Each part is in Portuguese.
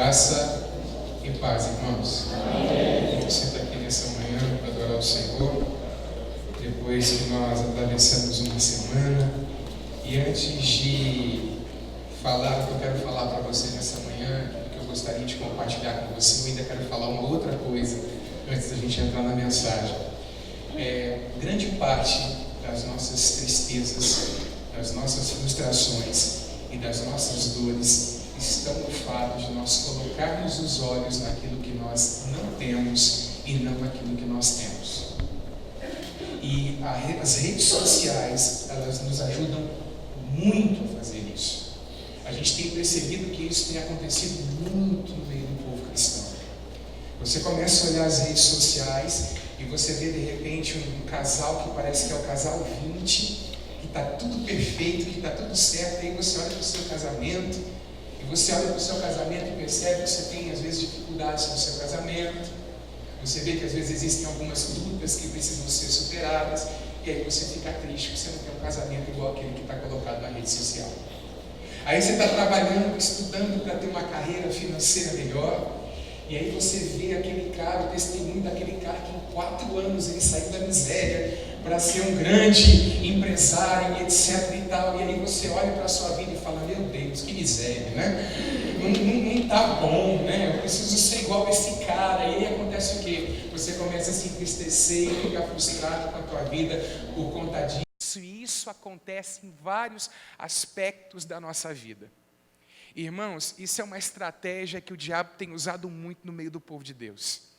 Graça e paz, irmãos. Amém. Você está aqui nessa manhã para adorar o Senhor, depois que nós atravessamos uma semana. E antes de falar o que eu quero falar para você nessa manhã, o que eu gostaria de compartilhar com você, eu ainda quero falar uma outra coisa antes da gente entrar na mensagem. Grande parte das nossas tristezas, das nossas frustrações e das nossas dores estão no fato de nós colocarmos os olhos naquilo que nós não temos e não naquilo que nós temos. E as redes sociais, elas nos ajudam muito a fazer isso. A gente tem percebido que isso tem acontecido muito no meio do povo cristão. Você começa a olhar as redes sociais e você vê de repente um casal que parece que é o casal 20, que está tudo perfeito, que está tudo certo, e aí você olha para o seu casamento, e você olha para o seu casamento e percebe que você tem às vezes dificuldades no seu casamento, você vê que às vezes existem algumas lutas que precisam ser superadas, e aí você fica triste que você não tem um casamento igual aquele que está colocado na rede social. Aí você está trabalhando, estudando para ter uma carreira financeira melhor, e aí você vê aquele cara, o testemunho daquele cara que em 4 anos ele saiu da miséria para ser um grande empresário e etc e tal, e aí você olha para a sua vida e fala, meu Deus, que miséria, né? Não está bom, né? Eu preciso ser igual a esse cara. E aí acontece o quê? Você começa a se entristecer e ficar frustrado com a tua vida por conta disso. E isso acontece em vários aspectos da nossa vida. Irmãos, isso é uma estratégia que o diabo tem usado muito no meio do povo de Deus.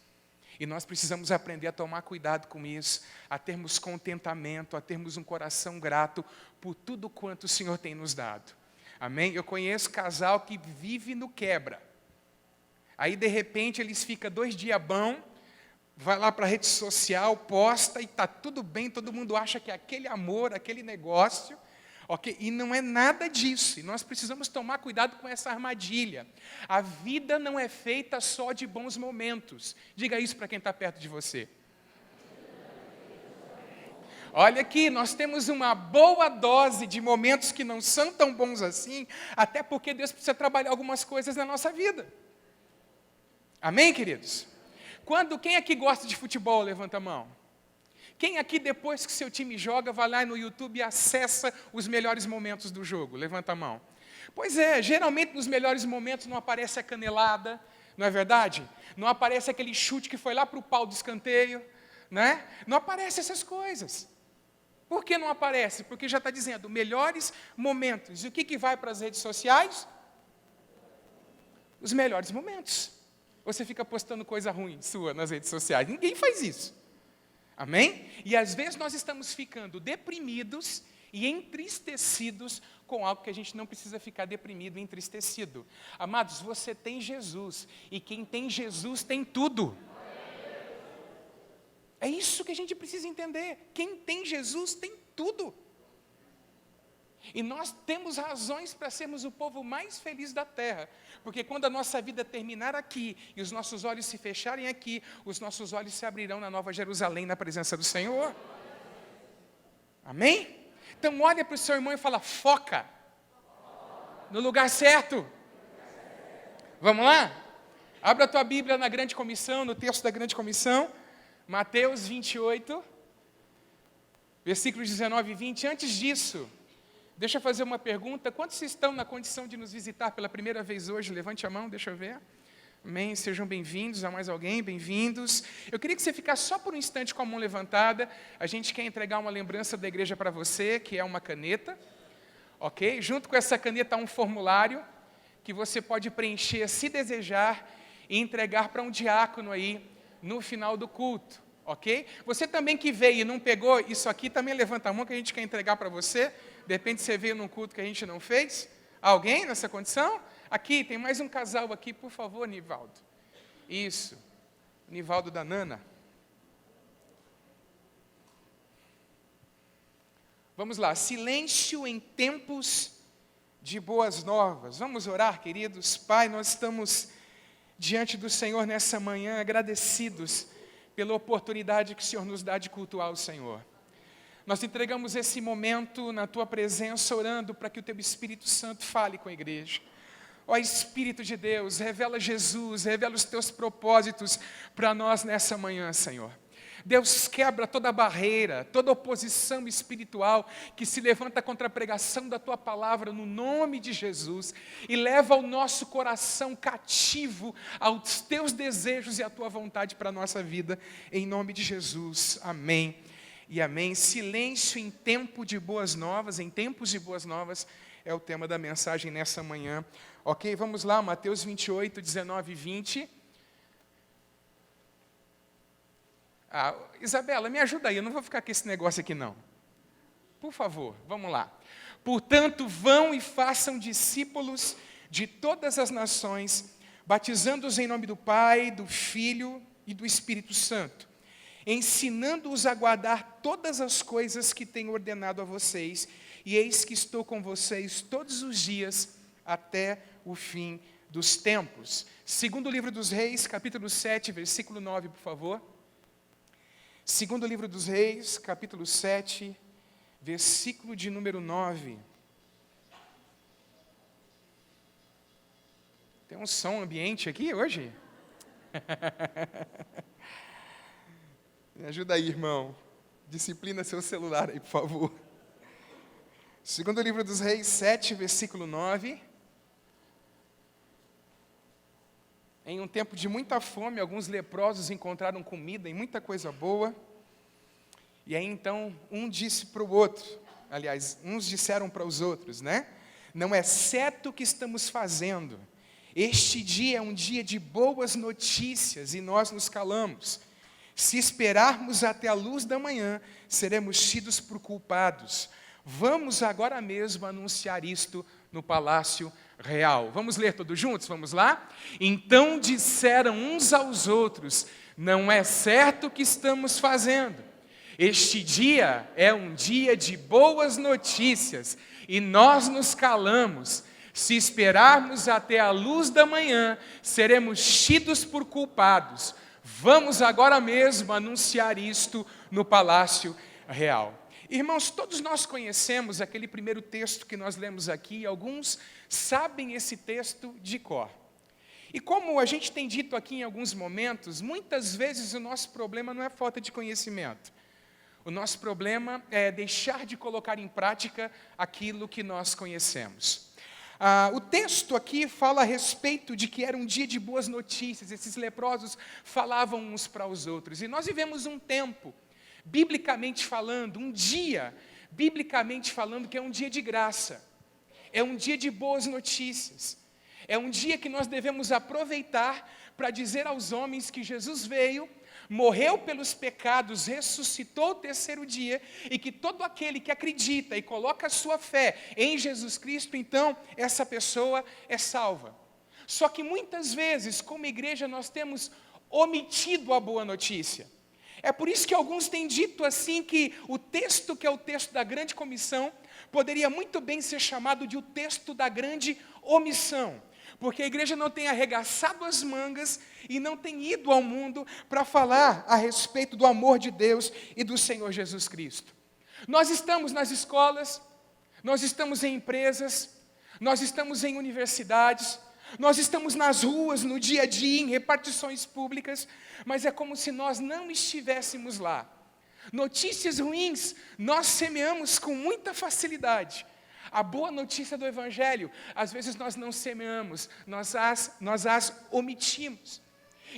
E nós precisamos aprender a tomar cuidado com isso, a termos contentamento, a termos um coração grato por tudo quanto o Senhor tem nos dado. Amém? Eu conheço casal que vive no quebra. Aí, de repente, eles ficam 2 dias bom, vai lá para a rede social, posta e está tudo bem, todo mundo acha que é aquele amor, aquele negócio. Okay? E não é nada disso, e nós precisamos tomar cuidado com essa armadilha. A vida não é feita só de bons momentos. Diga isso para quem está perto de você. Olha aqui, nós temos uma boa dose de momentos que não são tão bons assim, até porque Deus precisa trabalhar algumas coisas na nossa vida. Amém, queridos? Quem aqui gosta de futebol, levanta a mão. Quem aqui, depois que seu time joga, vai lá no YouTube e acessa os melhores momentos do jogo? Levanta a mão. Pois é, geralmente nos melhores momentos não aparece a canelada, não é verdade? Não aparece aquele chute que foi lá para o pau do escanteio, né? Não aparece essas coisas. Por que não aparece? Porque já está dizendo, melhores momentos. E o que vai para as redes sociais? Os melhores momentos. Você fica postando coisa ruim sua nas redes sociais. Ninguém faz isso. Amém? E às vezes nós estamos ficando deprimidos e entristecidos com algo que a gente não precisa ficar deprimido e entristecido. Amados, você tem Jesus, e quem tem Jesus tem tudo. É isso que a gente precisa entender. Quem tem Jesus tem tudo. E nós temos razões para sermos o povo mais feliz da terra. Porque quando a nossa vida terminar aqui, e os nossos olhos se fecharem aqui, os nossos olhos se abrirão na Nova Jerusalém, na presença do Senhor. Amém? Então olha para o seu irmão e fala, foca no lugar certo. Vamos lá? Abra a tua Bíblia na Grande Comissão, no texto da Grande Comissão, Mateus 28, versículos 19 e 20. Antes disso, deixa eu fazer uma pergunta. Quantos estão na condição de nos visitar pela primeira vez hoje? Levante a mão, deixa eu ver. Amém, sejam bem-vindos. Há mais alguém? Bem-vindos. Eu queria que você ficasse só por um instante com a mão levantada. A gente quer entregar uma lembrança da igreja para você, que é uma caneta. Ok? Junto com essa caneta há um formulário que você pode preencher, se desejar, e entregar para um diácono aí no final do culto. Ok? Você também que veio e não pegou isso aqui, também levanta a mão que a gente quer entregar para você. De repente você veio num culto que a gente não fez. Alguém nessa condição? Aqui, tem mais um casal aqui, por favor, Nivaldo. Isso. Nivaldo da Nana. Vamos lá. Silêncio em tempos de boas novas. Vamos orar, queridos. Pai, nós estamos diante do Senhor nessa manhã, agradecidos pela oportunidade que o Senhor nos dá de cultuar o Senhor. Nós entregamos esse momento na Tua presença, orando para que o Teu Espírito Santo fale com a igreja. Ó Espírito de Deus, revela Jesus, revela os teus propósitos para nós nessa manhã, Senhor. Deus, quebra toda barreira, toda oposição espiritual que se levanta contra a pregação da Tua palavra no nome de Jesus e leva o nosso coração cativo aos Teus desejos e à Tua vontade para a nossa vida, em nome de Jesus, amém e amém. Silêncio em tempo de boas novas, em tempos de boas novas, é o tema da mensagem nessa manhã. Ok, vamos lá, Mateus 28, 19 e 20. Isabela, me ajuda aí, eu não vou ficar com esse negócio aqui não. Por favor, vamos lá. Portanto, vão e façam discípulos de todas as nações, batizando-os em nome do Pai, do Filho e do Espírito Santo, ensinando-os a guardar todas as coisas que tenho ordenado a vocês, e eis que estou com vocês todos os dias até o fim dos tempos. Segundo livro dos Reis, capítulo 7, versículo 9, por favor. Segundo livro dos Reis, capítulo 7, versículo de número 9. Tem um som ambiente aqui hoje? Me ajuda aí, irmão. Disciplina seu celular aí, por favor. Segundo livro dos Reis, 7, versículo 9. Em um tempo de muita fome, alguns leprosos encontraram comida e muita coisa boa. E aí então, um disse para o outro, aliás, uns disseram para os outros, né? Não é certo o que estamos fazendo. Este dia é um dia de boas notícias e nós nos calamos. Se esperarmos até a luz da manhã, seremos tidos por culpados. Vamos agora mesmo anunciar isto no palácio real. Vamos ler todos juntos? Vamos lá? Então disseram uns aos outros, não é certo o que estamos fazendo. Este dia é um dia de boas notícias e nós nos calamos. Se esperarmos até a luz da manhã, seremos tidos por culpados. Vamos agora mesmo anunciar isto no palácio real. Irmãos, todos nós conhecemos aquele primeiro texto que nós lemos aqui, alguns sabem esse texto de cor. E como a gente tem dito aqui em alguns momentos, muitas vezes o nosso problema não é falta de conhecimento. O nosso problema é deixar de colocar em prática aquilo que nós conhecemos. O texto aqui fala a respeito de que era um dia de boas notícias, esses leprosos falavam uns para os outros. E nós vivemos um tempo, biblicamente falando, um dia, biblicamente falando, que é um dia de graça, é um dia de boas notícias, é um dia que nós devemos aproveitar para dizer aos homens que Jesus veio, morreu pelos pecados, ressuscitou o terceiro dia, e que todo aquele que acredita e coloca a sua fé em Jesus Cristo, então, essa pessoa é salva. Só que muitas vezes, como igreja, nós temos omitido a boa notícia. É por isso que alguns têm dito assim que o texto que é o texto da grande comissão poderia muito bem ser chamado de o texto da grande omissão, porque a igreja não tem arregaçado as mangas e não tem ido ao mundo para falar a respeito do amor de Deus e do Senhor Jesus Cristo. Nós estamos nas escolas, nós estamos em empresas, nós estamos em universidades, nós estamos nas ruas, no dia a dia, em repartições públicas, mas é como se nós não estivéssemos lá. Notícias ruins nós semeamos com muita facilidade. A boa notícia do Evangelho, às vezes nós não semeamos, nós as omitimos.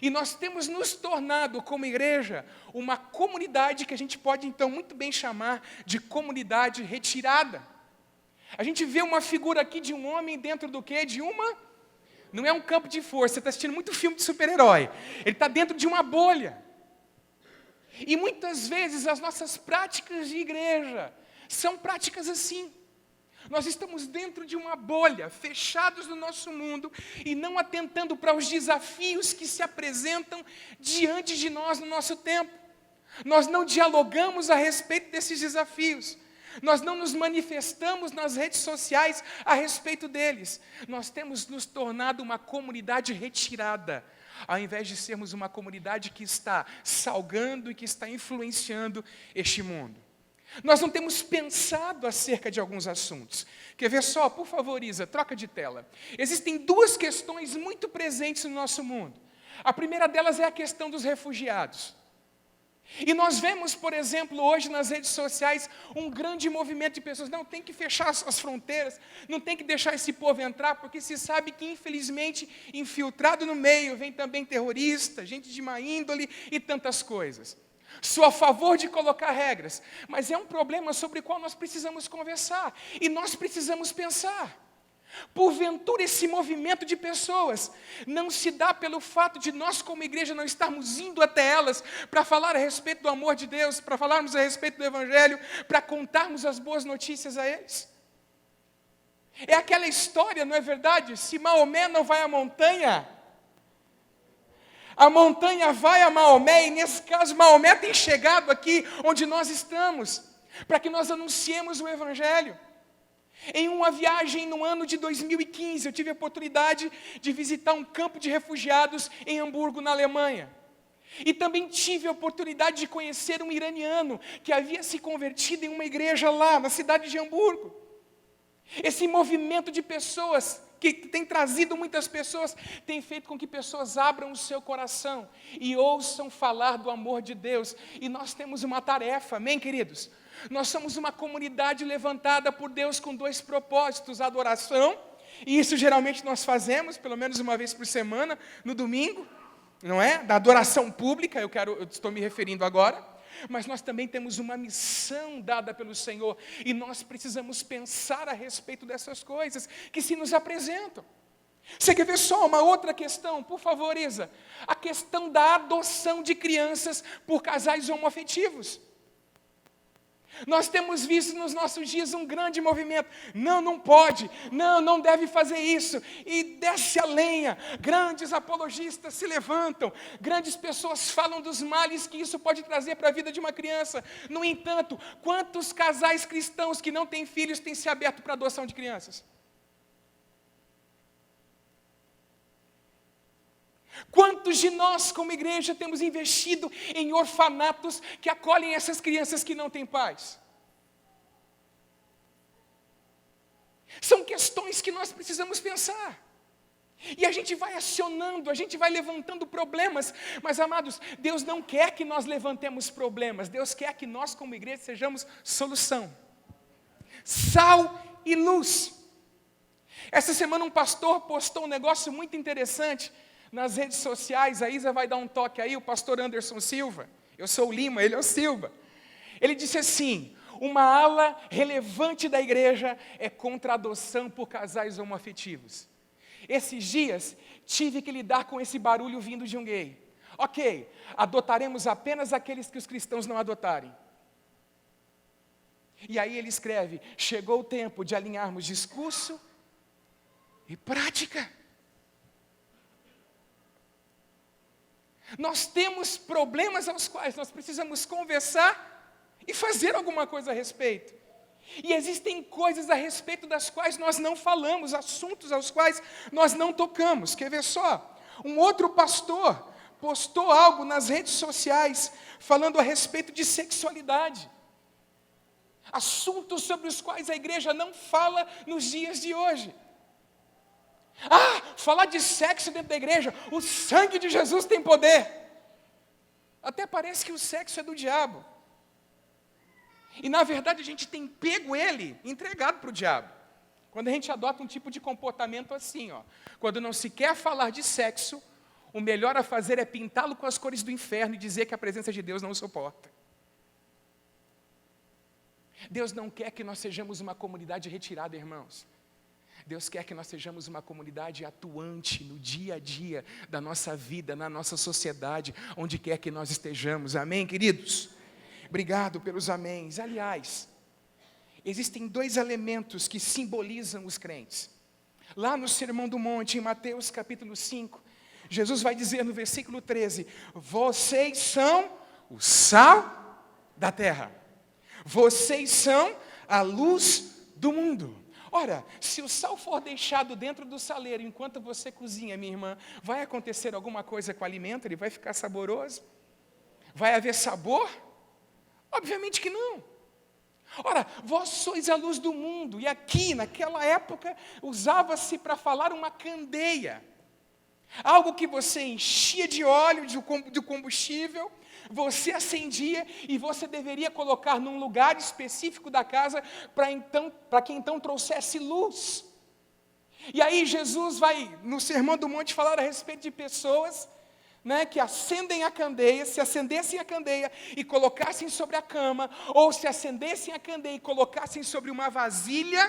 E nós temos nos tornado, como igreja, uma comunidade que a gente pode então muito bem chamar de comunidade retirada. A gente vê uma figura aqui de um homem dentro do quê? Não é um campo de força, você está assistindo muito filme de super-herói. Ele está dentro de uma bolha. E muitas vezes as nossas práticas de igreja são práticas assim. Nós estamos dentro de uma bolha, fechados no nosso mundo e não atentando para os desafios que se apresentam diante de nós no nosso tempo. Nós não dialogamos a respeito desses desafios. Nós não nos manifestamos nas redes sociais a respeito deles. Nós temos nos tornado uma comunidade retirada, ao invés de sermos uma comunidade que está salgando e que está influenciando este mundo. Nós não temos pensado acerca de alguns assuntos. Quer ver só? Por favor, Isa, troca de tela. Existem duas questões muito presentes no nosso mundo. A primeira delas é a questão dos refugiados. E nós vemos, por exemplo, hoje nas redes sociais, um grande movimento de pessoas. Não, tem que fechar as fronteiras, não tem que deixar esse povo entrar, porque se sabe que, infelizmente, infiltrado no meio, vem também terrorista, gente de má índole e tantas coisas. Sou a favor de colocar regras, mas é um problema sobre o qual nós precisamos conversar, e nós precisamos pensar. Porventura, esse movimento de pessoas não se dá pelo fato de nós, como igreja, não estarmos indo até elas para falar a respeito do amor de Deus, para falarmos a respeito do Evangelho, para contarmos as boas notícias a eles? É aquela história, não é verdade? Se Maomé não vai à montanha, a montanha vai a Maomé, e nesse caso Maomé tem chegado aqui onde nós estamos, para que nós anunciemos o Evangelho. Em uma viagem no ano de 2015, eu tive a oportunidade de visitar um campo de refugiados em Hamburgo, na Alemanha. E também tive a oportunidade de conhecer um iraniano que havia se convertido em uma igreja lá, na cidade de Hamburgo. Esse movimento de pessoas, que tem trazido muitas pessoas, tem feito com que pessoas abram o seu coração e ouçam falar do amor de Deus. E nós temos uma tarefa, amém, queridos? Nós somos uma comunidade levantada por Deus com dois propósitos: a adoração, e isso geralmente nós fazemos, pelo menos uma vez por semana, no domingo, não é? Da adoração pública, eu estou me referindo agora, mas nós também temos uma missão dada pelo Senhor, e nós precisamos pensar a respeito dessas coisas que se nos apresentam. Você quer ver só uma outra questão? Por favor, Isa. A questão da adoção de crianças por casais homoafetivos. Nós temos visto nos nossos dias um grande movimento. Não, não pode. Não, não deve fazer isso. E desce a lenha. Grandes apologistas se levantam. Grandes pessoas falam dos males que isso pode trazer para a vida de uma criança. No entanto, quantos casais cristãos que não têm filhos têm se aberto para a adoção de crianças? Quantos de nós, como igreja, temos investido em orfanatos que acolhem essas crianças que não têm pais? São questões que nós precisamos pensar. E a gente vai acionando, a gente vai levantando problemas. Mas, amados, Deus não quer que nós levantemos problemas. Deus quer que nós, como igreja, sejamos solução. Sal e luz. Essa semana um pastor postou um negócio muito interessante nas redes sociais. A Isa vai dar um toque aí, o pastor Anderson Silva. Eu sou o Lima, ele é o Silva. Ele disse assim: uma ala relevante da igreja é contra a adoção por casais homoafetivos. Esses dias, tive que lidar com esse barulho vindo de um gay. Ok, adotaremos apenas aqueles que os cristãos não adotarem. E aí ele escreve: chegou o tempo de alinharmos discurso e prática. Nós temos problemas aos quais nós precisamos conversar e fazer alguma coisa a respeito. E existem coisas a respeito das quais nós não falamos, assuntos aos quais nós não tocamos. Quer ver só? Um outro pastor postou algo nas redes sociais falando a respeito de sexualidade. Assuntos sobre os quais a igreja não fala nos dias de hoje. Falar de sexo dentro da igreja, o sangue de Jesus tem poder. Até parece que o sexo é do diabo. E na verdade a gente tem pego ele, entregado para o diabo. Quando a gente adota um tipo de comportamento assim, quando não se quer falar de sexo, o melhor a fazer é pintá-lo com as cores do inferno e dizer que a presença de Deus não o suporta. Deus não quer que nós sejamos uma comunidade retirada, irmãos. Deus quer que nós sejamos uma comunidade atuante no dia a dia da nossa vida, na nossa sociedade, onde quer que nós estejamos. Amém, queridos? Obrigado pelos améns. Aliás, existem dois elementos que simbolizam os crentes. Lá no Sermão do Monte, em Mateus capítulo 5, Jesus vai dizer no versículo 13: vocês são o sal da terra. Vocês são a luz do mundo. Ora, se o sal for deixado dentro do saleiro enquanto você cozinha, minha irmã, vai acontecer alguma coisa com o alimento? Ele vai ficar saboroso? Vai haver sabor? Obviamente que não. Ora, vós sois a luz do mundo. E aqui, naquela época, usava-se para falar uma candeia. Algo que você enchia de óleo, de combustível, você acendia e você deveria colocar num lugar específico da casa para que então trouxesse luz. E aí Jesus vai, no Sermão do Monte, falar a respeito de pessoas, né, que acendem a candeia, se acendessem a candeia e colocassem sobre a cama, ou se acendessem a candeia e colocassem sobre uma vasilha,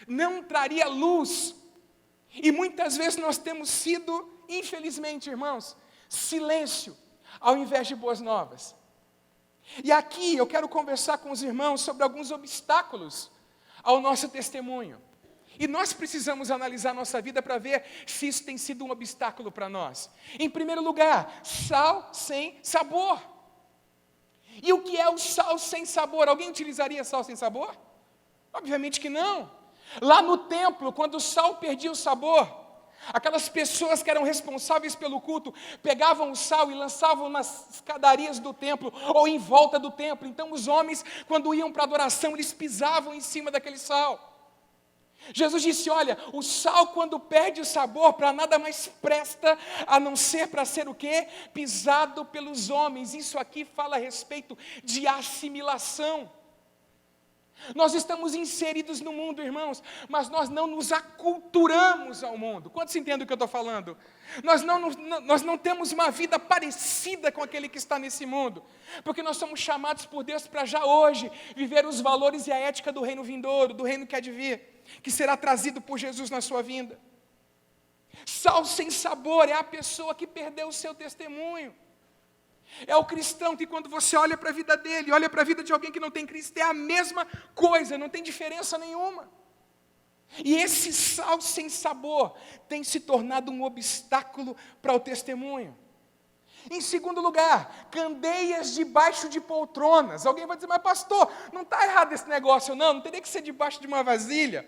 não traria luz. E muitas vezes nós temos sido, infelizmente, irmãos, silêncio, ao invés de boas novas. E aqui eu quero conversar com os irmãos sobre alguns obstáculos ao nosso testemunho. E nós precisamos analisar nossa vida para ver se isso tem sido um obstáculo para nós. Em primeiro lugar, sal sem sabor. E o que é o sal sem sabor? Alguém utilizaria sal sem sabor? Obviamente que não. Lá no templo, quando o sal perdia o sabor, aquelas pessoas que eram responsáveis pelo culto pegavam o sal e lançavam nas escadarias do templo ou em volta do templo. Então os homens, quando iam para a adoração, eles pisavam em cima daquele sal. Jesus disse, olha, o sal quando perde o sabor, para nada mais presta, a não ser para ser o quê? Pisado pelos homens. Isso aqui fala a respeito de assimilação. Nós estamos inseridos no mundo, irmãos, mas nós não nos aculturamos ao mundo. Quantos entendem o que eu estou falando? Nós não temos uma vida parecida com aquele que está nesse mundo, porque nós somos chamados por Deus para já hoje viver os valores e a ética do reino vindouro, do reino que há de vir, que será trazido por Jesus na sua vinda. Sal sem sabor é a pessoa que perdeu o seu testemunho. É o cristão que quando você olha para a vida dele, olha para a vida de alguém que não tem Cristo, é a mesma coisa, não tem diferença nenhuma. E esse sal sem sabor tem se tornado um obstáculo para o testemunho. Em segundo lugar, candeias debaixo de poltronas. Alguém vai dizer, mas pastor, não está errado esse negócio não teria que ser debaixo de uma vasilha,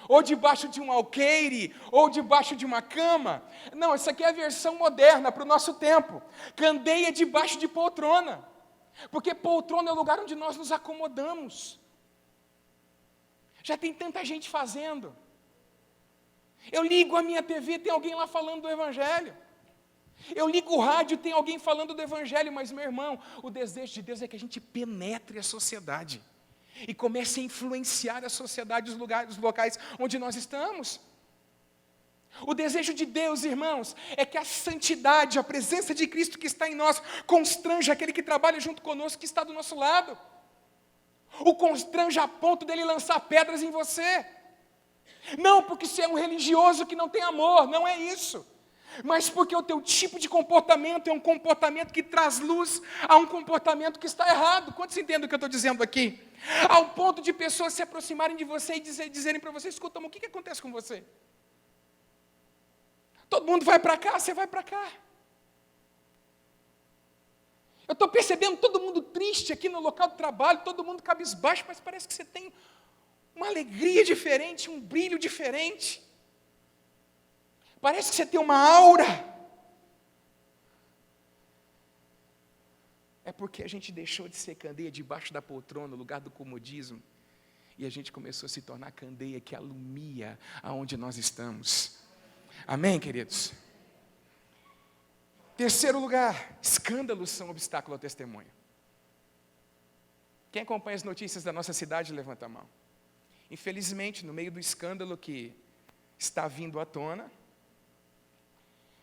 ou debaixo de um alqueire, ou debaixo de uma cama. Não, essa aqui é a versão moderna para o nosso tempo. Candeia debaixo de poltrona. Porque poltrona é o lugar onde nós nos acomodamos. Já tem tanta gente fazendo. Eu ligo a minha TV, tem alguém lá falando do Evangelho. Eu ligo o rádio, tem alguém falando do Evangelho. Mas, meu irmão, o desejo de Deus é que a gente penetre a sociedade e comece a influenciar a sociedade, os locais onde nós estamos. O desejo de Deus, irmãos, é que a santidade, a presença de Cristo que está em nós, constranja aquele que trabalha junto conosco, que está do nosso lado. O constranja a ponto dele lançar pedras em você. Não porque você é um religioso que não tem amor, não é isso. Mas porque o teu tipo de comportamento é um comportamento que traz luz a um comportamento que está errado. Quantos entendem o que eu estou dizendo aqui? Ao ponto de pessoas se aproximarem de você e dizerem para você, escuta, o que acontece com você? Todo mundo vai para cá, você vai para cá. Eu estou percebendo todo mundo triste aqui no local de trabalho, todo mundo cabisbaixo, mas parece que você tem uma alegria diferente, um brilho diferente. Parece que você tem uma aura. É porque a gente deixou de ser candeia debaixo da poltrona, no lugar do comodismo, e a gente começou a se tornar candeia que alumia aonde nós estamos. Amém, queridos? Terceiro lugar, escândalos são obstáculo ao testemunho. Quem acompanha as notícias da nossa cidade, levanta a mão. Infelizmente, no meio do escândalo que está vindo à tona,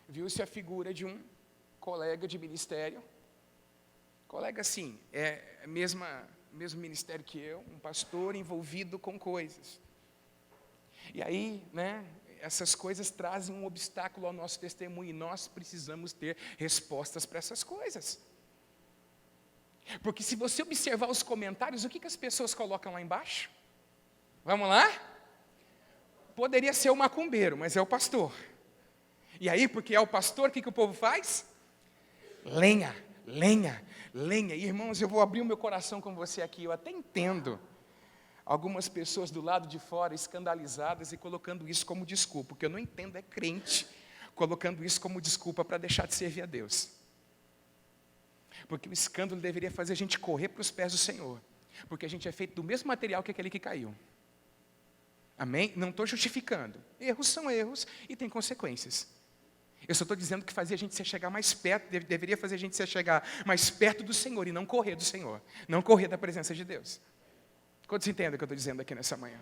viu-se a figura de um colega de ministério, colega assim, mesmo ministério que eu, um pastor envolvido com coisas. E aí, essas coisas trazem um obstáculo ao nosso testemunho, e nós precisamos ter respostas para essas coisas. Porque se você observar os comentários, o que as pessoas colocam lá embaixo? Vamos lá? Poderia ser o macumbeiro, mas é o pastor. E aí, porque é o pastor, o que o povo faz? Lenha, lenha, lenha. E, irmãos, eu vou abrir o meu coração com você aqui. Eu até entendo algumas pessoas do lado de fora escandalizadas e colocando isso como desculpa. O que eu não entendo é crente colocando isso como desculpa para deixar de servir a Deus. Porque o escândalo deveria fazer a gente correr para os pés do Senhor Porque a gente é feito do mesmo material que aquele que caiu. Amém? Não estou justificando. Erros são erros e têm consequências. Eu só estou dizendo que fazia a gente se chegar mais perto, deveria fazer a gente se chegar mais perto do Senhor e não correr do Senhor. Não correr da presença de Deus. Quantos entendem o que eu estou dizendo aqui nessa manhã?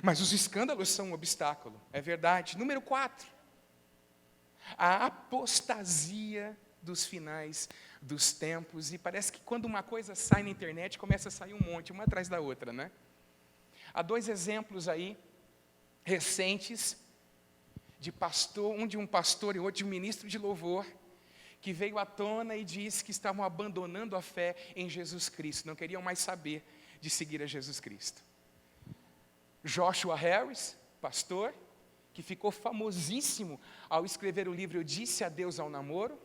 Mas os escândalos são um obstáculo, é verdade. Número 4. A apostasia dos finais dos tempos. E parece que quando uma coisa sai na internet, começa a sair um monte, uma atrás da outra, né? Há 2 exemplos aí, recentes, de pastor, um de um pastor e outro de um ministro de louvor, que veio à tona e disse que estavam abandonando a fé em Jesus Cristo, não queriam mais saber de seguir a Jesus Cristo. Joshua Harris, pastor, que ficou famosíssimo ao escrever o livro Eu Disse Adeus ao Namoro,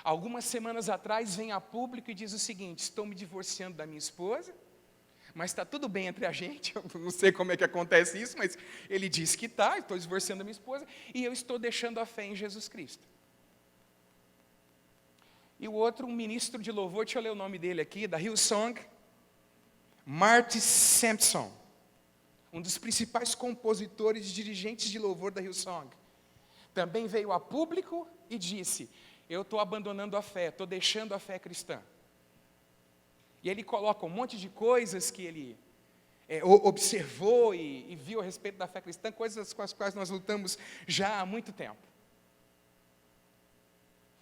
algumas semanas atrás vem a público e diz o seguinte: estou me divorciando da minha esposa, mas está tudo bem entre a gente, eu não sei como é que acontece isso, mas ele diz que está, estou divorciando da minha esposa, e eu estou deixando a fé em Jesus Cristo. E o outro, um ministro de louvor, deixa eu ler o nome dele aqui, da Hillsong, Marty Sampson, um dos principais compositores e dirigentes de louvor da Hillsong, também veio a público e disse: eu estou abandonando a fé, estou deixando a fé cristã. E ele coloca um monte de coisas que ele observou e viu a respeito da fé cristã, coisas com as quais nós lutamos já há muito tempo.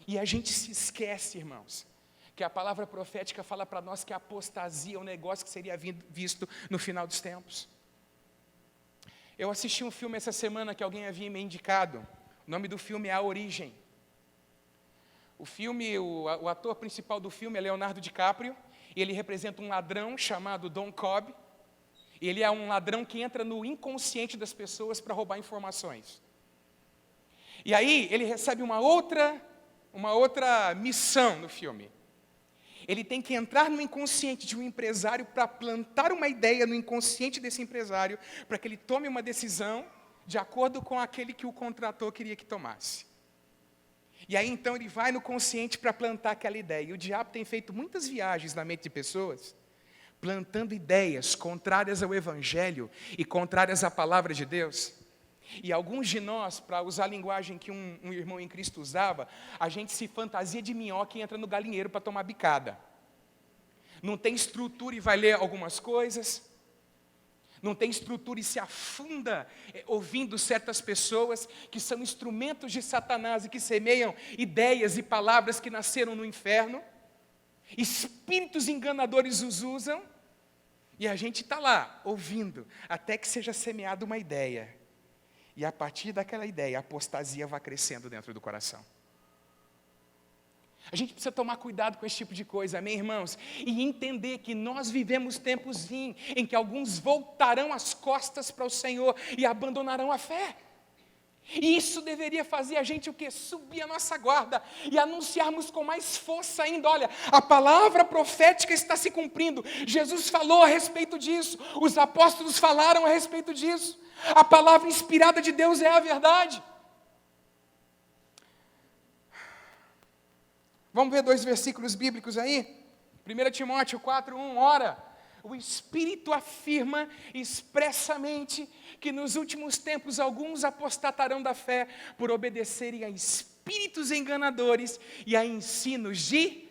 E a gente se esquece, irmãos, que a palavra profética fala para nós que a apostasia é um negócio que seria visto no final dos tempos. Eu assisti um filme essa semana que alguém havia me indicado. O nome do filme é A Origem. O filme, o ator principal do filme é Leonardo DiCaprio, e ele representa um ladrão chamado Don Cobb. E ele é um ladrão que entra no inconsciente das pessoas para roubar informações. E aí ele recebe uma outra missão no filme. Ele tem que entrar no inconsciente de um empresário para plantar uma ideia no inconsciente desse empresário, para que ele tome uma decisão de acordo com aquele que o contratou queria que tomasse. E aí então ele vai no consciente para plantar aquela ideia. E o diabo tem feito muitas viagens na mente de pessoas, plantando ideias contrárias ao Evangelho e contrárias à palavra de Deus. E alguns de nós, para usar a linguagem que um irmão em Cristo usava, a gente se fantasia de minhoca e entra no galinheiro para tomar bicada. Não tem estrutura e vai ler algumas coisas. Não tem estrutura e se afunda ouvindo certas pessoas que são instrumentos de Satanás e que semeiam ideias e palavras que nasceram no inferno. Espíritos enganadores os usam. E a gente está lá, ouvindo, até que seja semeada uma ideia. E a partir daquela ideia, a apostasia vai crescendo dentro do coração. A gente precisa tomar cuidado com esse tipo de coisa, amém, irmãos? E entender que nós vivemos tempos em que alguns voltarão as costas para o Senhor e abandonarão a fé. E isso deveria fazer a gente o quê? Subir a nossa guarda e anunciarmos com mais força ainda. Olha, a palavra profética está se cumprindo. Jesus falou a respeito disso. Os apóstolos falaram a respeito disso. A palavra inspirada de Deus é a verdade. Vamos ver 2 versículos bíblicos aí? 1 Timóteo 4:1, ora, o Espírito afirma expressamente que nos últimos tempos alguns apostatarão da fé por obedecerem a espíritos enganadores e a ensinos de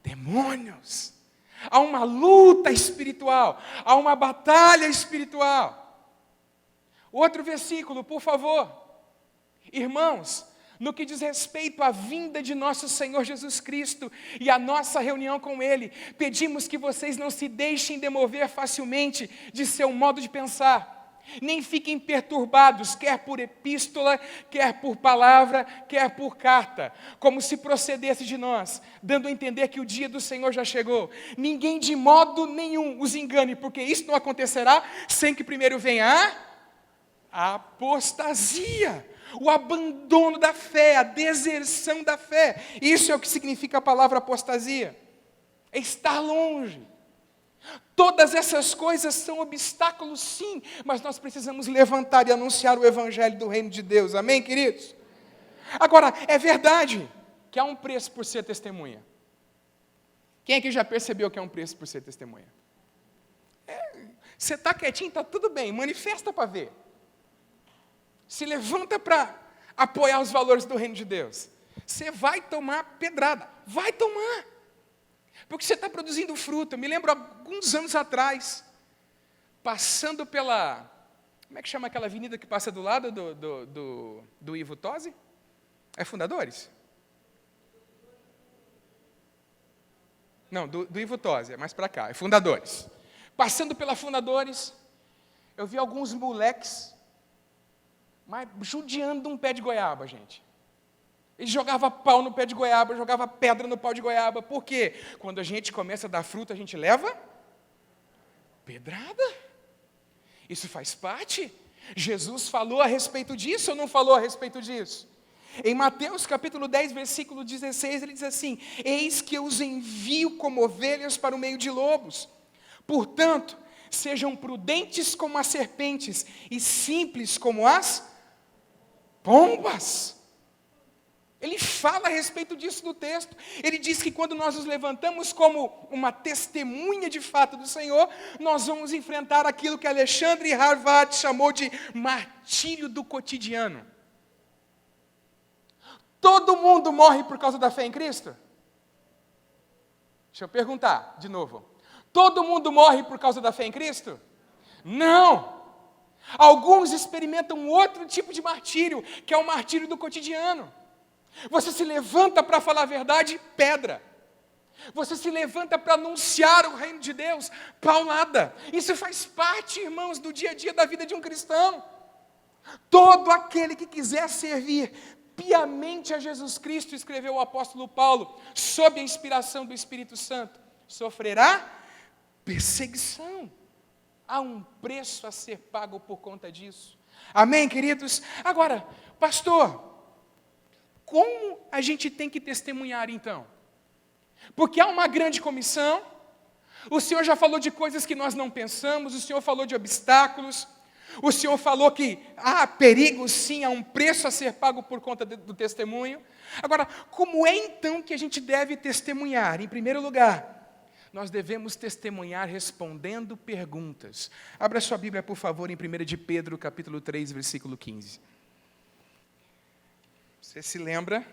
demônios. Há uma luta espiritual, há uma batalha espiritual. Outro versículo, por favor. Irmãos, no que diz respeito à vinda de nosso Senhor Jesus Cristo e à nossa reunião com Ele, pedimos que vocês não se deixem demover facilmente de seu modo de pensar, nem fiquem perturbados, quer por epístola, quer por palavra, quer por carta, como se procedesse de nós, dando a entender que o dia do Senhor já chegou. Ninguém de modo nenhum os engane, porque isso não acontecerá sem que primeiro venha a apostasia, o abandono da fé, a deserção da fé. Isso é o que significa a palavra apostasia. É estar longe. Todas essas coisas são obstáculos, sim, mas nós precisamos levantar e anunciar o Evangelho do Reino de Deus. Amém, queridos? Agora, é verdade que há um preço por ser testemunha. Quem aqui já percebeu que há um preço por ser testemunha? Você está quietinho, está tudo bem, manifesta para ver. Se levanta para apoiar os valores do reino de Deus. Você vai tomar pedrada, vai tomar. Porque você está produzindo fruto. Eu me lembro, alguns anos atrás, passando pela... Como é que chama aquela avenida que passa do lado do Ivo Tosi? É Fundadores? Não, do Ivo Tosi, é mais para cá, é Fundadores. Passando pela Fundadores, eu vi alguns moleques mas judiando um pé de goiaba, gente. Ele jogava pau no pé de goiaba, jogava pedra no pau de goiaba. Por quê? Quando a gente começa a dar fruta, a gente leva pedrada. Isso faz parte. Jesus falou a respeito disso ou não falou a respeito disso? Em Mateus capítulo 10, versículo 16, ele diz assim: eis que eu os envio como ovelhas para o meio de lobos. Portanto, sejam prudentes como as serpentes e simples como as pombas. Ele fala a respeito disso no texto. Ele diz que quando nós nos levantamos como uma testemunha de fato do Senhor, nós vamos enfrentar aquilo que Alexandre Harvard chamou de martírio do cotidiano. Todo mundo morre por causa da fé em Cristo? Deixa eu perguntar de novo. Todo mundo morre por causa da fé em Cristo? Não! Alguns experimentam outro tipo de martírio, que é o martírio do cotidiano. Você se levanta para falar a verdade, pedra. Você se levanta para anunciar o reino de Deus, paulada. Isso faz parte, irmãos, do dia a dia da vida de um cristão. Todo aquele que quiser servir piamente a Jesus Cristo, escreveu o apóstolo Paulo, sob a inspiração do Espírito Santo, sofrerá perseguição. Há um preço a ser pago por conta disso. Amém, queridos? Agora, pastor, como a gente tem que testemunhar então? Porque há uma grande comissão, o Senhor já falou de coisas que nós não pensamos, o Senhor falou de obstáculos, o Senhor falou que há perigo sim, há um preço a ser pago por conta do testemunho. Agora, como é então que a gente deve testemunhar? Em primeiro lugar, nós devemos testemunhar respondendo perguntas. Abra sua Bíblia, por favor, em 1 de Pedro, capítulo 3, versículo 15. Você se lembra,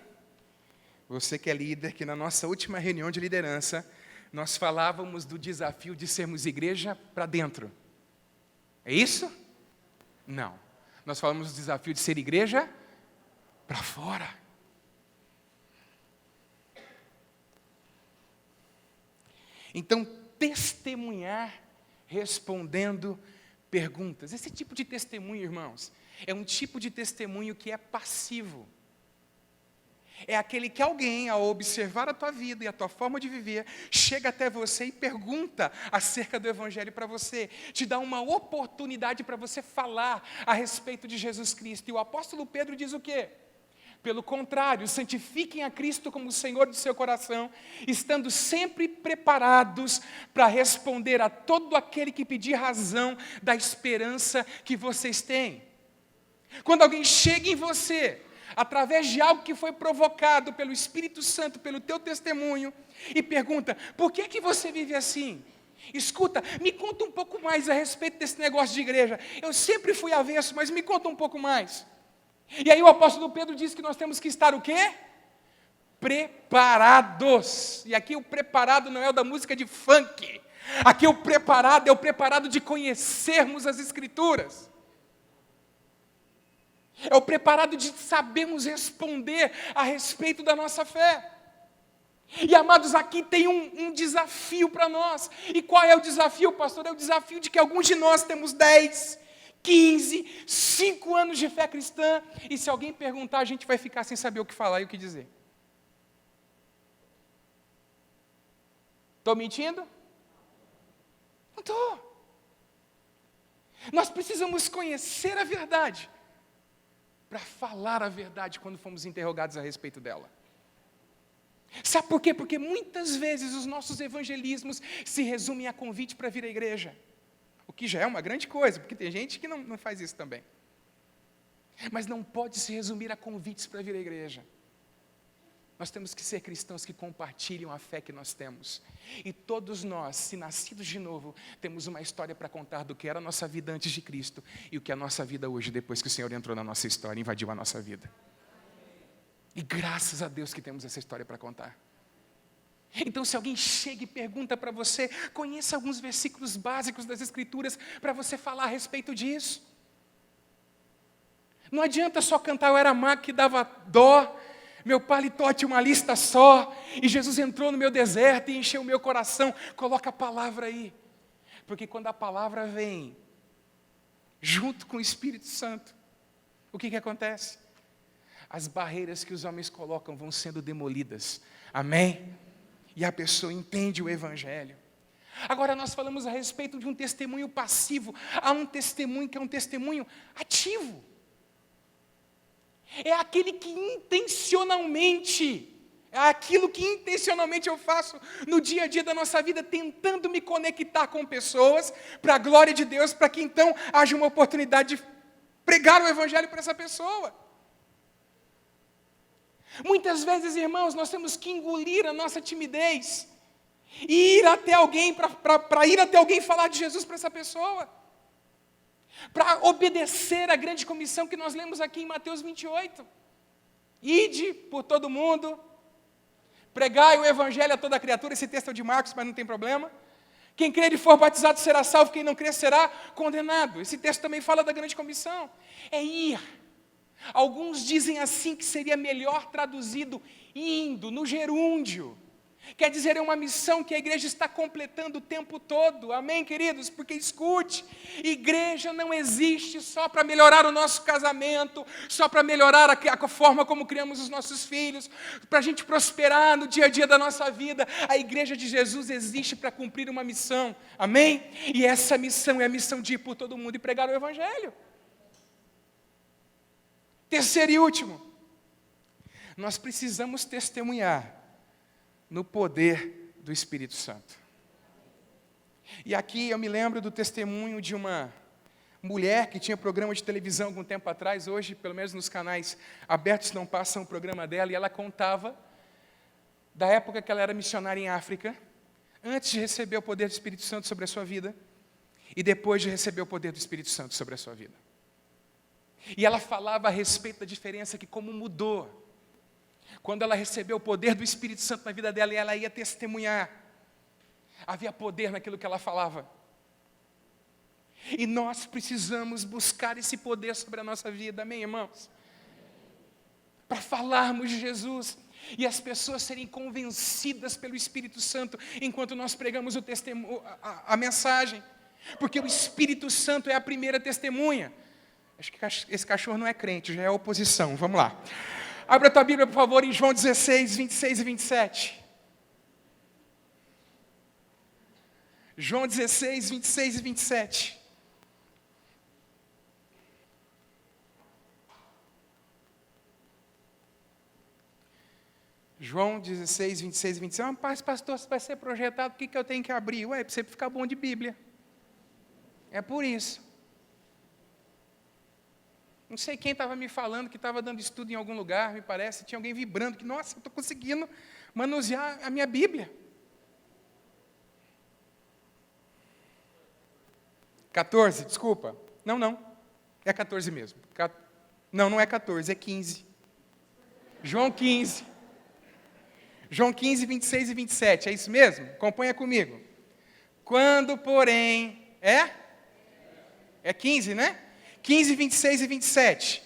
você que é líder, que na nossa última reunião de liderança, nós falávamos do desafio de sermos igreja para dentro. É isso? Não. Nós falamos do desafio de ser igreja para fora. Então, testemunhar respondendo perguntas. Esse tipo de testemunho, irmãos, é um tipo de testemunho que é passivo. É aquele que alguém, ao observar a tua vida e a tua forma de viver, chega até você e pergunta acerca do Evangelho para você, te dá uma oportunidade para você falar a respeito de Jesus Cristo. E o apóstolo Pedro diz o quê? Pelo contrário, santifiquem a Cristo como o Senhor do seu coração, estando sempre preparados para responder a todo aquele que pedir razão da esperança que vocês têm. Quando alguém chega em você, através de algo que foi provocado pelo Espírito Santo, pelo teu testemunho, e pergunta, por que você vive assim? Escuta, me conta um pouco mais a respeito desse negócio de igreja. Eu sempre fui avesso, mas me conta um pouco mais. E aí o apóstolo Pedro diz que nós temos que estar o quê? Preparados. E aqui o preparado não é o da música de funk. Aqui o preparado é o preparado de conhecermos as Escrituras. É o preparado de sabermos responder a respeito da nossa fé. E amados, aqui tem um desafio para nós. E qual é o desafio, pastor? É o desafio de que alguns de nós temos 10, 15, 5 anos de fé cristã, e se alguém perguntar, a gente vai ficar sem saber o que falar e o que dizer. Estou mentindo? Não estou. Nós precisamos conhecer a verdade para falar a verdade quando fomos interrogados a respeito dela. Sabe por quê? Porque muitas vezes os nossos evangelismos se resumem a convite para vir à igreja. O que já é uma grande coisa, porque tem gente que não faz isso também. Mas não pode se resumir a convites para vir à igreja. Nós temos que ser cristãos que compartilham a fé que nós temos. E todos nós, se nascidos de novo, temos uma história para contar do que era a nossa vida antes de Cristo e o que é a nossa vida hoje, depois que o Senhor entrou na nossa história e invadiu a nossa vida. E graças a Deus que temos essa história para contar. Então, se alguém chega e pergunta para você, conheça alguns versículos básicos das Escrituras para você falar a respeito disso. Não adianta só cantar Eu Era Mago que dava dó, meu paletó tinha uma lista só, e Jesus entrou no meu deserto e encheu o meu coração. Coloca a palavra aí, porque quando a palavra vem, junto com o Espírito Santo, o que acontece? As barreiras que os homens colocam vão sendo demolidas, amém? E a pessoa entende o Evangelho. Agora nós falamos a respeito de um testemunho passivo, há um testemunho que é um testemunho ativo. É aquele que intencionalmente, é aquilo que intencionalmente eu faço no dia a dia da nossa vida, tentando me conectar com pessoas, para a glória de Deus, para que então haja uma oportunidade de pregar o Evangelho para essa pessoa. Muitas vezes, irmãos, nós temos que engolir a nossa timidez e ir até alguém, para ir até alguém falar de Jesus para essa pessoa. Para obedecer à grande comissão que nós lemos aqui em Mateus 28. Ide por todo mundo, pregai o Evangelho a toda criatura. Esse texto é de Marcos, mas não tem problema. Quem crer e for batizado será salvo, quem não crer será condenado. Esse texto também fala da grande comissão. É ir. Alguns dizem assim que seria melhor traduzido indo, no gerúndio. Quer dizer, é uma missão que a igreja está completando o tempo todo. Amém, queridos? Porque escute, igreja não existe só para melhorar o nosso casamento, só para melhorar a forma como criamos os nossos filhos, para a gente prosperar no dia a dia da nossa vida. A igreja de Jesus existe para cumprir uma missão. Amém? E essa missão é a missão de ir por todo mundo e pregar o Evangelho. Terceiro e último, nós precisamos testemunhar no poder do Espírito Santo. E aqui eu me lembro do testemunho de uma mulher que tinha programa de televisão algum tempo atrás. Hoje, pelo menos nos canais abertos, não passam o programa dela, e ela contava da época que ela era missionária em África, antes de receber o poder do Espírito Santo sobre a sua vida, e depois de receber o poder do Espírito Santo sobre a sua vida. E ela falava a respeito da diferença que como mudou quando ela recebeu o poder do Espírito Santo na vida dela, e ela ia testemunhar. Havia poder naquilo que ela falava. E nós precisamos buscar esse poder sobre a nossa vida, amém, irmãos? Para falarmos de Jesus e as pessoas serem convencidas pelo Espírito Santo enquanto nós pregamos o testemunho, a mensagem. Porque o Espírito Santo é a primeira testemunha. Acho que esse cachorro não é crente, já é oposição. Vamos lá. Abra a tua Bíblia, por favor, em João 16, 26 e 27. João 16, 26 e 27. João 16, 26 e 27. Mas, pastor, se vai ser projetado, o que eu tenho que abrir? Ué, para você ficar bom de Bíblia. É por isso. Não sei quem estava me falando que estava dando estudo em algum lugar, me parece. Tinha alguém vibrando, que, nossa, eu estou conseguindo manusear a minha Bíblia. 14, desculpa. Não. É 14 mesmo. Não é 14, é 15. João 15. João 15, 26 e 27. É isso mesmo? Acompanha comigo. Quando, porém... É 15, né? 15, 26 e 27.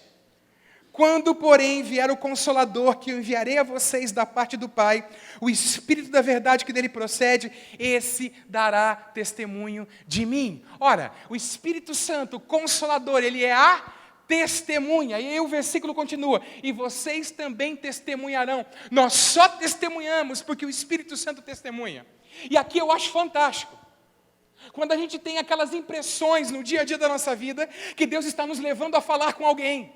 Quando, porém, vier o Consolador, que eu enviarei a vocês da parte do Pai, o Espírito da verdade que dele procede, esse dará testemunho de mim. Ora, o Espírito Santo, o Consolador, ele é a testemunha. E aí o versículo continua. E vocês também testemunharão. Nós só testemunhamos porque o Espírito Santo testemunha. E aqui eu acho fantástico. Quando a gente tem aquelas impressões no dia a dia da nossa vida, que Deus está nos levando a falar com alguém.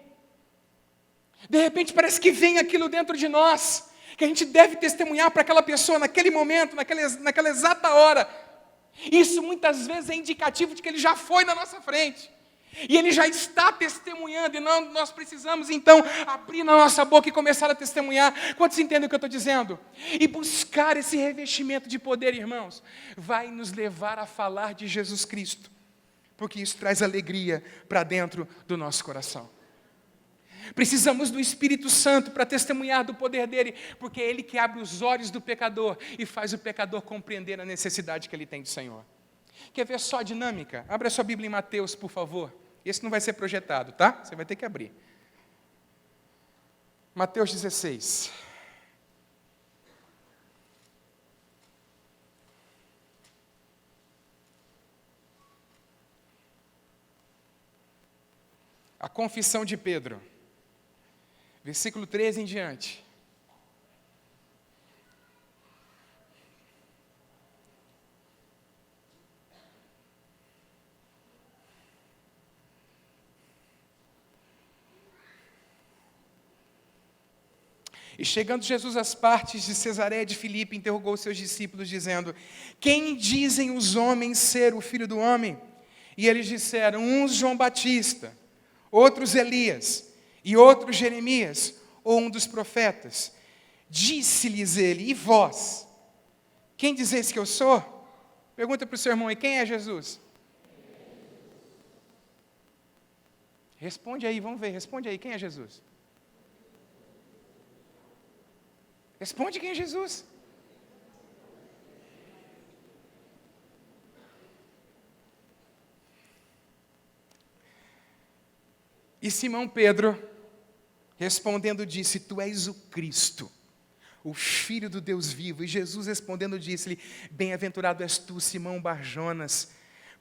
De repente parece que vem aquilo dentro de nós, que a gente deve testemunhar para aquela pessoa, naquele momento, naquela exata hora. Isso muitas vezes é indicativo de que ele já foi na nossa frente. E Ele já está testemunhando, e nós precisamos então abrir na nossa boca e começar a testemunhar. Quantos entendem o que eu estou dizendo? E buscar esse revestimento de poder, irmãos, vai nos levar a falar de Jesus Cristo, porque isso traz alegria para dentro do nosso coração. Precisamos do Espírito Santo para testemunhar do poder dEle, porque é Ele que abre os olhos do pecador e faz o pecador compreender a necessidade que ele tem do Senhor. Quer ver só a dinâmica? Abra sua Bíblia em Mateus, por favor. Esse não vai ser projetado, tá? Você vai ter que abrir. Mateus 16. A confissão de Pedro. Versículo 13 em diante. E chegando Jesus às partes de Cesareia de Filipe, interrogou seus discípulos, dizendo: quem dizem os homens ser o Filho do Homem? E eles disseram: uns João Batista, outros Elias, e outros Jeremias, ou um dos profetas. Disse-lhes ele: e vós? Quem dizeis que eu sou? Pergunta para o seu irmão aí: quem é Jesus? Responde aí, vamos ver, responde aí, quem é Jesus? Responde quem é Jesus. E Simão Pedro, respondendo, disse: tu és o Cristo, o Filho do Deus vivo. E Jesus respondendo disse-lhe: bem-aventurado és tu, Simão Barjonas,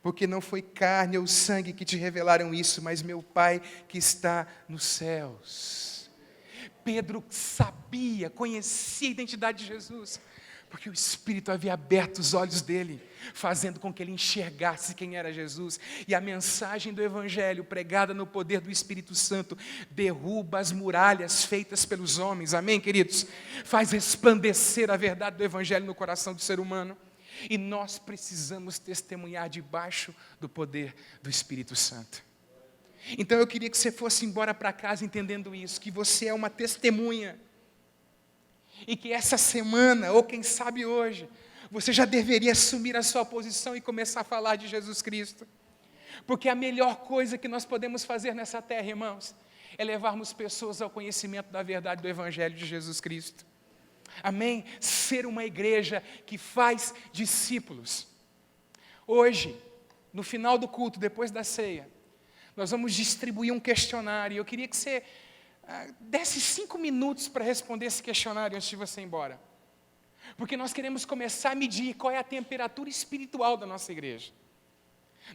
porque não foi carne ou sangue que te revelaram isso, mas meu Pai que está nos céus. Pedro sabia, conhecia a identidade de Jesus, porque o Espírito havia aberto os olhos dele, fazendo com que ele enxergasse quem era Jesus. E a mensagem do Evangelho, pregada no poder do Espírito Santo, derruba as muralhas feitas pelos homens, amém, queridos? Faz resplandecer a verdade do Evangelho no coração do ser humano. E nós precisamos testemunhar debaixo do poder do Espírito Santo. Então eu queria que você fosse embora para casa entendendo isso, que você é uma testemunha. E que essa semana, ou quem sabe hoje, você já deveria assumir a sua posição e começar a falar de Jesus Cristo. Porque a melhor coisa que nós podemos fazer nessa terra, irmãos, é levarmos pessoas ao conhecimento da verdade do Evangelho de Jesus Cristo. Amém? Ser uma igreja que faz discípulos. Hoje, no final do culto, depois da ceia, nós vamos distribuir um questionário. Eu queria que você desse 5 minutos para responder esse questionário antes de você ir embora. Porque nós queremos começar a medir qual é a temperatura espiritual da nossa igreja.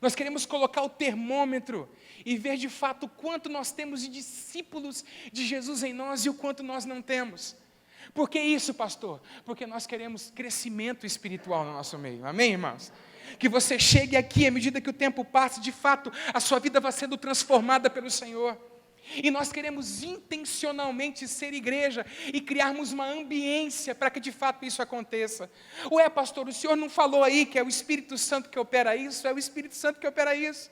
Nós queremos colocar o termômetro e ver de fato o quanto nós temos de discípulos de Jesus em nós e o quanto nós não temos. Por que isso, pastor? Porque nós queremos crescimento espiritual no nosso meio. Amém, irmãos? Que você chegue aqui, à medida que o tempo passe, de fato, a sua vida vai sendo transformada pelo Senhor. E nós queremos intencionalmente ser igreja e criarmos uma ambiência para que de fato isso aconteça. Ué, pastor, o senhor não falou aí que é o Espírito Santo que opera isso? É o Espírito Santo que opera isso.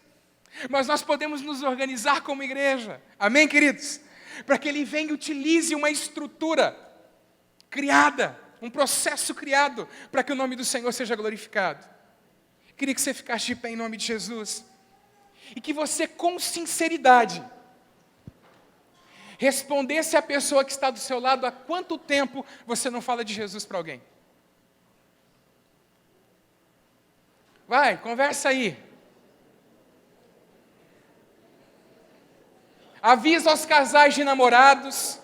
Mas nós podemos nos organizar como igreja. Amém, queridos? Para que Ele venha e utilize uma estrutura criada, um processo criado, para que o nome do Senhor seja glorificado. Queria que você ficasse de pé em nome de Jesus. E que você, com sinceridade, respondesse à pessoa que está do seu lado: há quanto tempo você não fala de Jesus para alguém? Vai, conversa aí. Avisa aos casais de namorados,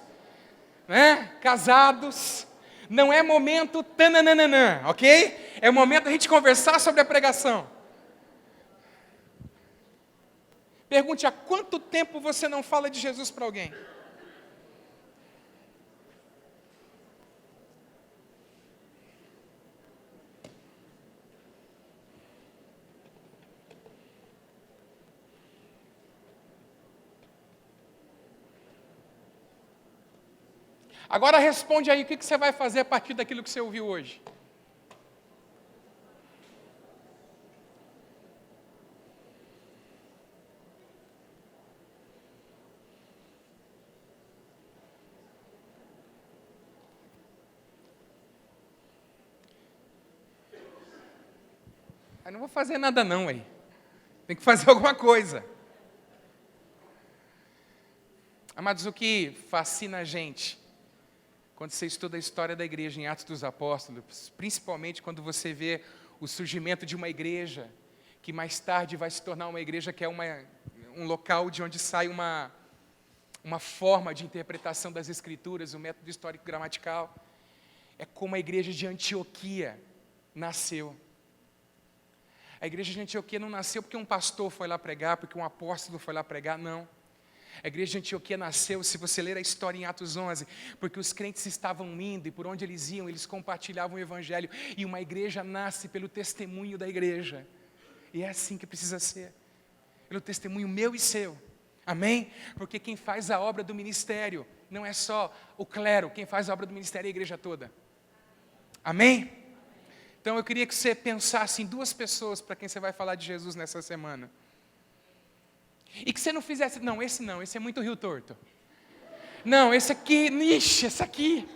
né? Casados. Não é momento tananana, ok? É o momento da gente conversar sobre a pregação. Pergunte: há quanto tempo você não fala de Jesus para alguém? Agora responde aí, o que você vai fazer a partir daquilo que você ouviu hoje? não vou fazer nada não, aí. Tem que fazer alguma coisa. Amados, o que fascina a gente, quando você estuda a história da igreja em Atos dos Apóstolos, principalmente quando você vê o surgimento de uma igreja, que mais tarde vai se tornar uma igreja que é um local de onde sai uma forma de interpretação das Escrituras, o método histórico-gramatical, é como a igreja de Antioquia nasceu. A igreja de Antioquia não nasceu porque um pastor foi lá pregar, porque um apóstolo foi lá pregar, não. A igreja de Antioquia nasceu, se você ler a história em Atos 11, porque os crentes estavam indo e por onde eles iam, eles compartilhavam o evangelho. E uma igreja nasce pelo testemunho da igreja. E é assim que precisa ser. Pelo testemunho meu e seu. Amém? Porque quem faz a obra do ministério não é só o clero, quem faz a obra do ministério é a igreja toda. Amém? Então eu queria que você pensasse em 2 pessoas para quem você vai falar de Jesus nessa semana. E que você não fizesse, esse é muito rio torto. Não, esse aqui, esse aqui.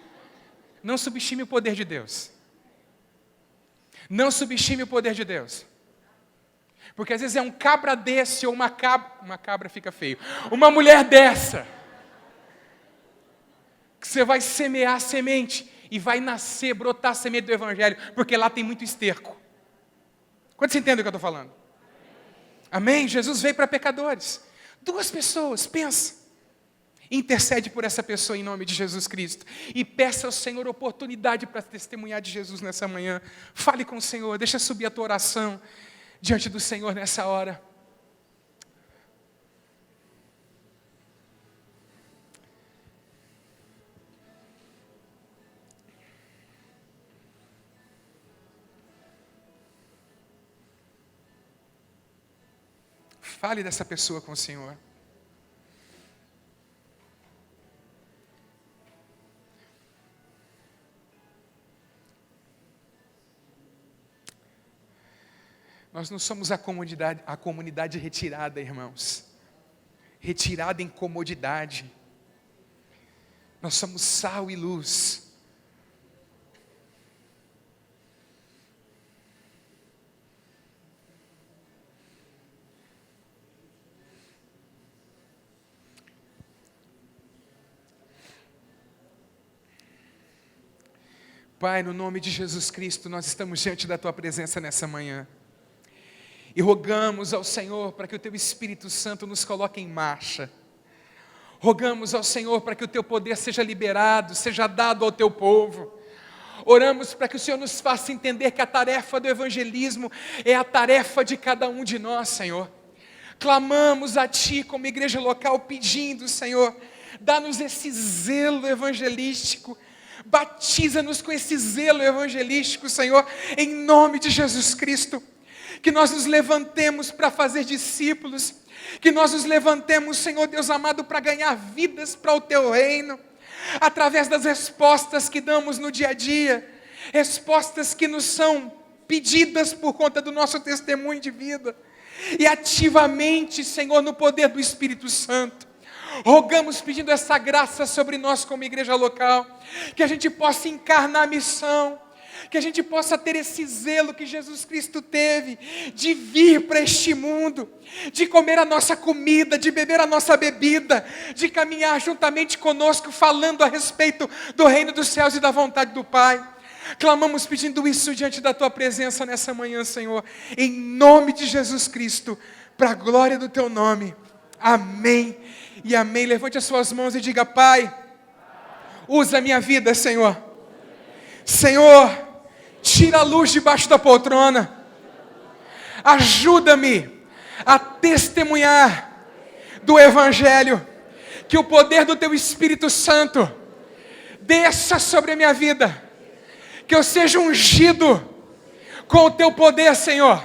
Não subestime o poder de Deus. Não subestime o poder de Deus. Porque às vezes é um cabra desse ou uma cabra fica feio. Uma mulher dessa. Que você vai semear a semente e vai nascer, brotar a semente do evangelho, porque lá tem muito esterco. Quantos entendem o que eu estou falando? Amém? Jesus veio para pecadores. 2 pessoas, pensa. Intercede por essa pessoa em nome de Jesus Cristo. E peça ao Senhor oportunidade para testemunhar de Jesus nessa manhã. Fale com o Senhor, deixa subir a tua oração diante do Senhor nessa hora. Fale dessa pessoa com o Senhor. Nós não somos a comunidade retirada, irmãos. Retirada em comodidade. Nós somos sal e luz. Pai, no nome de Jesus Cristo, nós estamos diante da Tua presença nessa manhã. E rogamos ao Senhor para que o Teu Espírito Santo nos coloque em marcha. Rogamos ao Senhor para que o Teu poder seja liberado, seja dado ao Teu povo. Oramos para que o Senhor nos faça entender que a tarefa do evangelismo é a tarefa de cada um de nós, Senhor. Clamamos a Ti como igreja local pedindo, Senhor, dá-nos esse zelo evangelístico. Batiza-nos com esse zelo evangelístico, Senhor, em nome de Jesus Cristo. Que nós nos levantemos para fazer discípulos. Que nós nos levantemos, Senhor Deus amado, para ganhar vidas para o Teu reino. Através das respostas que damos no dia a dia. Respostas que nos são pedidas por conta do nosso testemunho de vida. E ativamente, Senhor, no poder do Espírito Santo. Rogamos pedindo essa graça sobre nós como igreja local, que a gente possa encarnar a missão, que a gente possa ter esse zelo que Jesus Cristo teve, de vir para este mundo, de comer a nossa comida, de beber a nossa bebida, de caminhar juntamente conosco, falando a respeito do reino dos céus e da vontade do Pai. Clamamos pedindo isso diante da Tua presença nessa manhã, Senhor, em nome de Jesus Cristo, para a glória do Teu nome. Amém e amém. Levante as suas mãos e diga: Pai, usa a minha vida, Senhor. Senhor, tira a luz debaixo da poltrona. Ajuda-me a testemunhar do Evangelho. Que o poder do Teu Espírito Santo desça sobre a minha vida. Que eu seja ungido com o Teu poder, Senhor,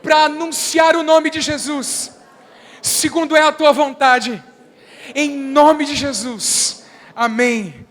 para anunciar o nome de Jesus, segundo é a Tua vontade, em nome de Jesus, amém